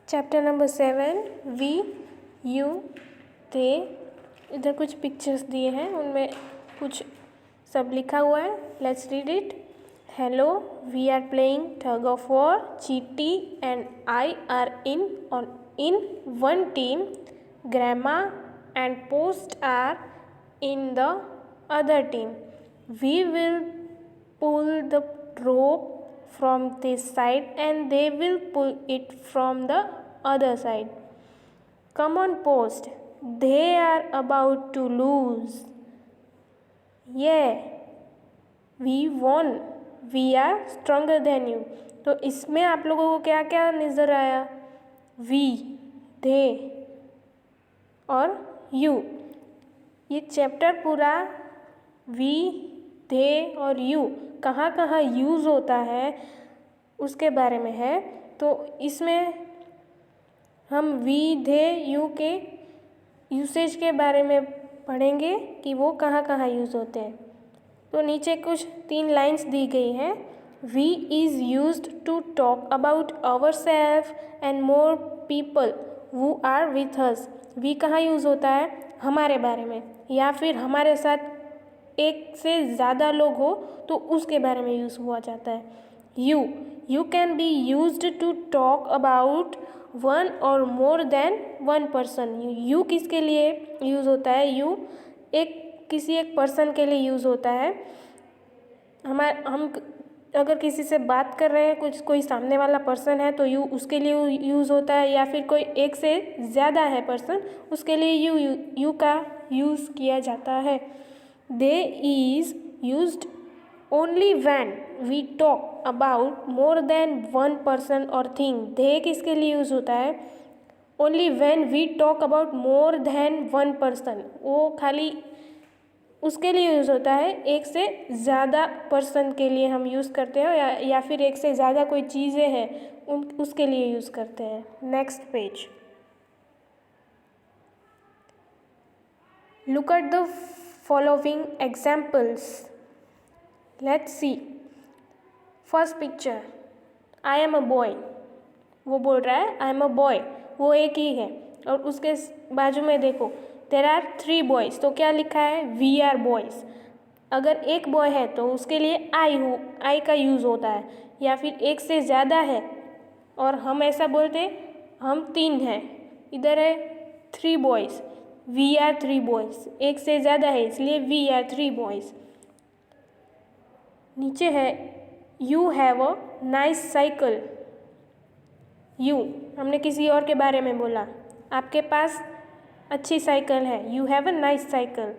Chapter number 7 we you they. इधर कुछ pictures दिए हैं, उनमें कुछ सब लिखा हुआ है। Let's read it. Hello, we are playing tug of war. Cheeti and I are in one team. Grandma and post are in the other team. We will pull the rope from this side and they will pull it from the other side. Come on, Post. They are about to lose. Yeah, we won. We are stronger than you. तो इसमें आप लोगों को क्या क्या नज़र आया? We, they और you। ये चैप्टर पूरा वी, दे और यू कहाँ कहाँ यूज़ होता है उसके बारे में है। तो इसमें हम वी, दे, यू के यूसेज के बारे में पढ़ेंगे कि वो कहाँ कहाँ यूज़ होते हैं। तो नीचे कुछ 3 लाइन्स दी गई हैं। We is used to talk about our self and more people who are with us. We कहाँ यूज़ होता है? हमारे बारे में, या फिर हमारे साथ एक से ज़्यादा लोग हो तो उसके बारे में यूज़ हुआ जाता है। You can be used to talk about one और more than one person. You किसके लिए यूज़ होता है? यू किसी एक पर्सन के लिए यूज़ होता है। हम अगर किसी से बात कर रहे हैं, कोई सामने वाला पर्सन है तो यू उसके लिए यूज़ होता है, या फिर कोई एक से ज़्यादा है पर्सन उसके लिए यू का यूज़ किया जाता है। They is used only when we talk about more than one person और थिंग। दे किसके लिए यूज़ होता है? Only when we talk about more than one person. वो खाली उसके लिए यूज़ होता है, एक से ज़्यादा पर्सन के लिए हम यूज़ करते हैं, या फिर एक से ज़्यादा कोई चीज़ें हैं उसके लिए यूज़ करते हैं। Next page. Look at the following examples. Let's see. First picture, I am a boy. वो बोल रहा है आई एम अ बॉय, वो एक ही है। और उसके बाजू में देखो, देर आर 3 बॉयज़। तो क्या लिखा है? We are boys. अगर एक बॉय है तो उसके लिए आई का यूज़ होता है, या फिर एक से ज़्यादा है और हम ऐसा बोलते हैं हम 3 हैं। इधर है 3 बॉयज़, वी आर 3 बॉयज़। एक से ज़्यादा है इसलिए वी आर 3 बॉयज़। नीचे है you have a nice cycle. You हमने किसी और के बारे में बोला, आपके पास अच्छी साइकिल है। You have a nice cycle.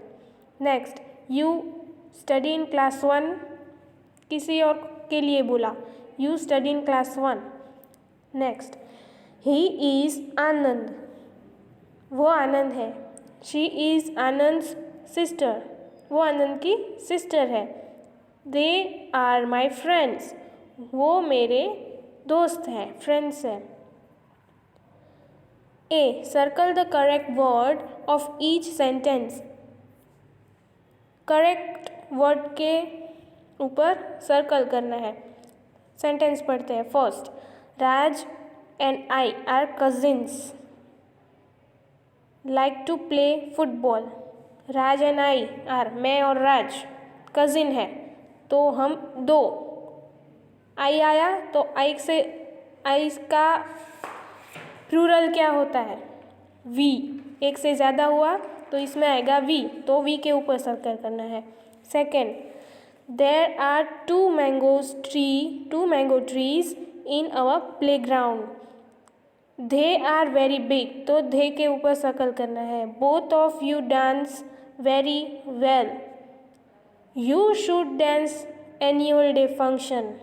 Next, you study in class 1, किसी और के लिए बोला, you study in class 1। Next, he is Anand, वो आनंद है। शी इज़ आनंद्स सिस्टर, वो आनंद की सिस्टर है। दे आर माई फ्रेंड्स, वो मेरे दोस्त हैं, फ्रेंड्स हैं। A. Circle the correct word of each sentence. Correct word के ऊपर सर्कल करना है। सेंटेंस पढ़ते हैं। First, Raj and I are cousins, like to play football. Raj and I are, मैं और राज कजिन है, तो हम 2। आई आया तो आई का प्लूरल क्या होता है? वी। एक से ज़्यादा हुआ तो इसमें आएगा वी, तो वी के ऊपर सर्कल करना है। Second, there are 2 mango trees in our playground. They are very big, तो दे के ऊपर सर्कल करना है। Both of you dance very well. You should dance annual day function.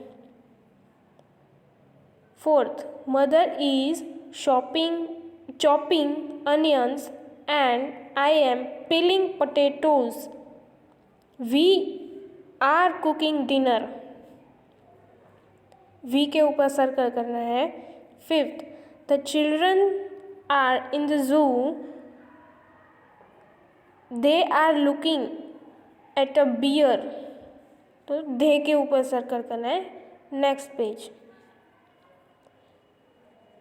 Fourth, mother is chopping onions and I am peeling potatoes. We are cooking dinner. We के ऊपर circle करना है। Fifth, the children are in the zoo. They are looking at a bear. तो they के ऊपर circle करना है। Next page.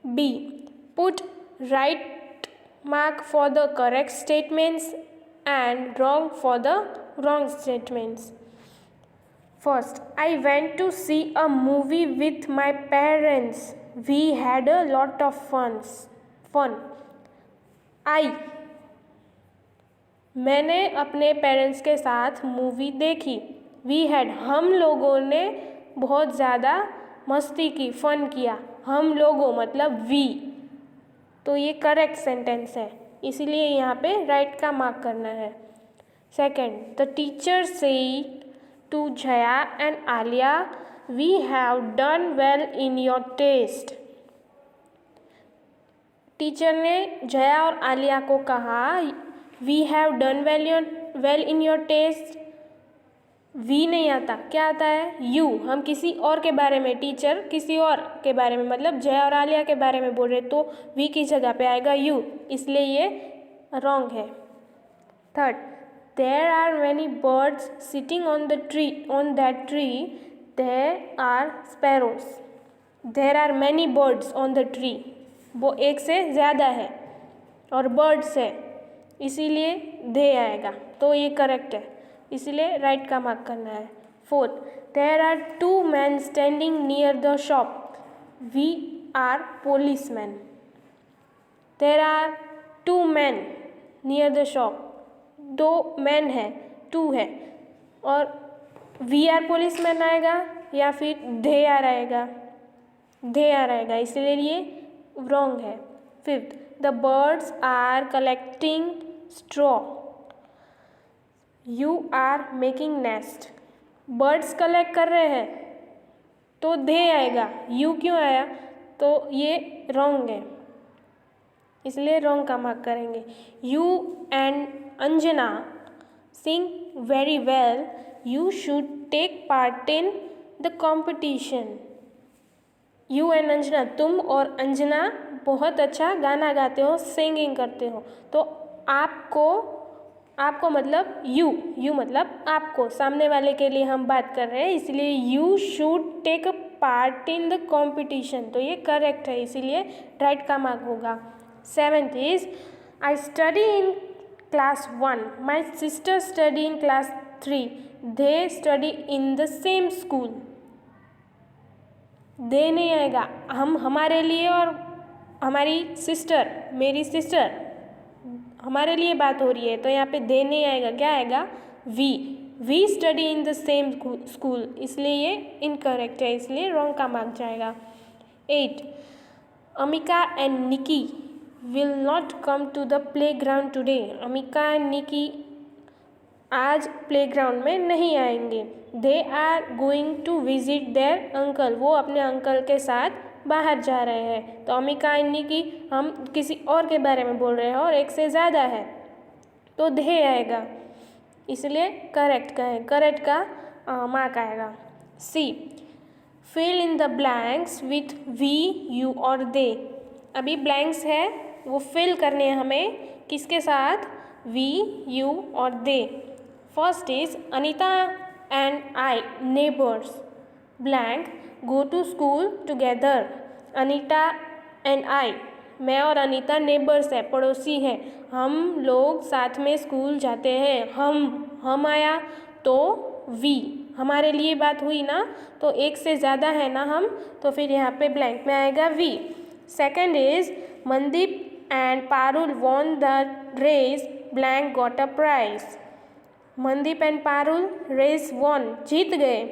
B. Put right mark for the correct statements and wrong for the wrong statements. First, I went to see a movie with my parents. We had a lot of fun. मैंने अपने parents के साथ movie देखी. We had, हम लोगों ने बहुत ज़्यादा मस्ती की, फन किया. हम लोगों मतलब वी, तो ये करेक्ट सेंटेंस है, इसीलिए यहाँ पे राइट का मार्क करना है. Second, the teacher said to Jaya and Aaliya, we have done well in your test. Teacher ने जया और आलिया को कहा, we have done well in your test. We नहीं आता, क्या आता है? यू. हम किसी और के बारे में, टीचर किसी और के बारे में मतलब जया और आलिया के बारे में बोल रहे, तो वी की जगह पे आएगा यू, इसलिए ये रॉन्ग है. Third, there are many birds sitting on that tree, there are sparrows. There are many birds on the tree, वो एक से ज़्यादा है और बर्ड्स है, इसीलिए दे आएगा, तो ये करेक्ट है, इसीलिए राइट का मार्क करना है. Fourth, there are 2 men standing near the shop, we are policeman. There are 2 men near the shop, 2 men है, 2 है, और वी आर पोलिसमैन आएगा या फिर दे आर आएगा, दे आर आएगा, इसलिए ये रॉन्ग है. Fifth, the birds are collecting straw, you are making nest. Birds collect कर रहे हैं तो दे आएगा, यू क्यों आया? तो ये रॉन्ग है, इसलिए रॉन्ग का मार्क करेंगे. You and Anjana sing very well, you should take part in the competition. You and Anjana, तुम और अंजना बहुत अच्छा गाना गाते हो, सिंगिंग करते हो, तो आपको मतलब यू मतलब आपको, सामने वाले के लिए हम बात कर रहे हैं, इसलिए you should take a part in the competition, तो ये करेक्ट है, इसीलिए राइट का मार्क होगा. Seventh is, I study in class 1, my sister study in class 3, they study in the same school. They नहीं आएगा, हम हमारे लिए और हमारी सिस्टर, मेरी सिस्टर, हमारे लिए बात हो रही है, तो यहाँ पे दे नहीं आएगा, क्या आएगा? We study in the same school, इसलिए ये इनकरेक्ट है, इसलिए रॉन्ग का मार्क जाएगा. 8, Amika and Niki will not come to the playground today. Amika and Niki आज प्ले ग्राउंड में नहीं आएंगे. They are going to visit their uncle, वो अपने अंकल के साथ बाहर जा रहे हैं, तो अमिका एंड निकी हम किसी और के बारे में बोल रहे हैं और एक से ज़्यादा है, तो दे आएगा, इसलिए करेक्ट का मार्क आएगा. C, fill in the blanks with we, you और दे. अभी ब्लैंक्स है, वो फिल करने हैं हमें किसके साथ? वी, यू और they. First is, Anita and I neighbours, blank go to school together. Anita and I, मैं और अनीता नेबर्स है, पड़ोसी हैं, हम लोग साथ में स्कूल जाते हैं. हम आया तो वी, हमारे लिए बात हुई ना, तो एक से ज़्यादा है ना हम, तो फिर यहाँ पे ब्लैंक में आएगा we. Second is, Mandeep and Parul won the race, blank got a prize. Mandeep and Parul race won, जीत गए,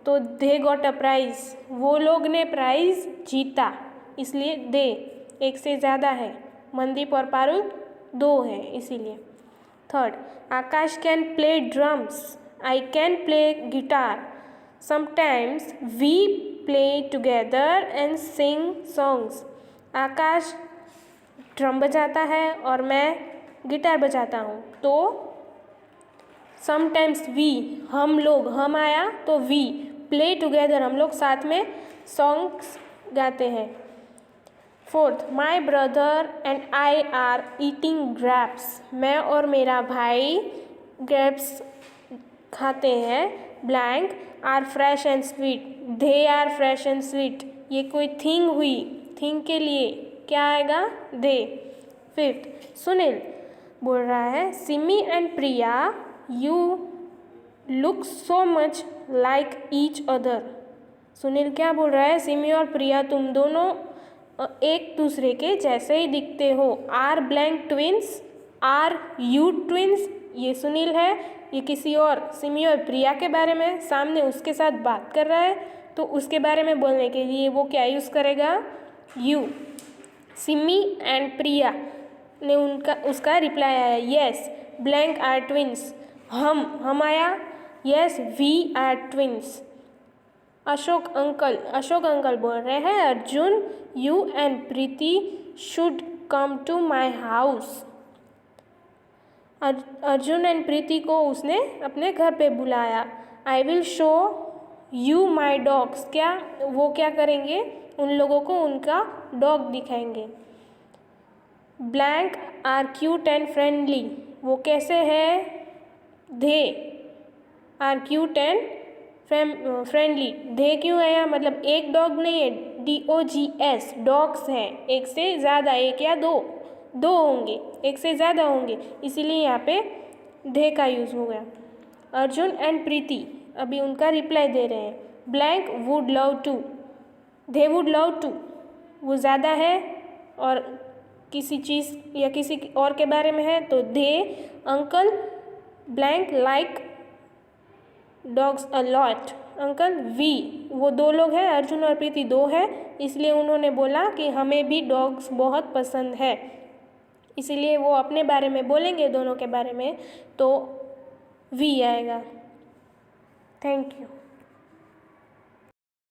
तो दे गॉट अ प्राइज, वो लोग ने प्राइज जीता, इसलिए दे, एक से ज़्यादा है, मनदीप और पारुल 2 है, इसीलिए. Third, Akash can play drums, I can play guitar, sometimes we play together and sing songs. Akash drum बजाता है और मैं गिटार बजाता हूँ, तो समटाइम्स वी, हम लोग, हम आया तो वी, प्ले टुगेदर, हम लोग साथ में सॉन्ग्स गाते हैं. Fourth, my brother and I are eating grapes, मैं और मेरा भाई ग्रेप्स खाते हैं. Blank are fresh and sweet, they are fresh and sweet, ये कोई थिंग हुई, थिंग के लिए क्या आएगा? दे। फिफ्थ, सुनील बोल रहा है Simi and Priya you look so much like each other. Sunil क्या बोल रहा है? सिमी और प्रिया तुम दोनों एक दूसरे के जैसे ही दिखते हो। Are blank twins? Are you twins? ये सुनील है, ये किसी और सिमी और प्रिया के बारे में सामने उसके साथ बात कर रहा है, तो उसके बारे में बोलने के लिए वो क्या यूज़ करेगा? यू। सिमी एंड प्रिया ने उसका रिप्लाई आया यस ब्लैंक आर ट्विंस। हम आया yes we are twins. Ashok uncle बोल रहे हैं Arjun you and Preeti should come to my house. Arjun and Preeti को उसने अपने घर पे बुलाया। I will show you my dogs. वो क्या करेंगे? उन लोगों को उनका डॉग दिखाएंगे। Blank are cute and friendly. वो कैसे है? They are cute and friendly. They क्यों है? मतलब एक डॉग नहीं है, DOGS डॉग्स हैं, एक से ज़्यादा, एक या दो होंगे, एक से ज़्यादा होंगे, इसीलिए यहाँ पे दे का यूज़ हो गया। अर्जुन एंड प्रीति अभी उनका रिप्लाई दे रहे हैं। Blank would love to. They would love to वो ज़्यादा है और किसी चीज़ या किसी और के बारे में है तो they. Uncle blank like dogs a lot. Uncle we वो दो लोग हैं, अर्जुन और प्रीति दो है, इसलिए उन्होंने बोला कि हमें भी डॉग्स बहुत पसंद है, इसीलिए वो अपने बारे में बोलेंगे दोनों के बारे में तो वी आएगा। Thank you.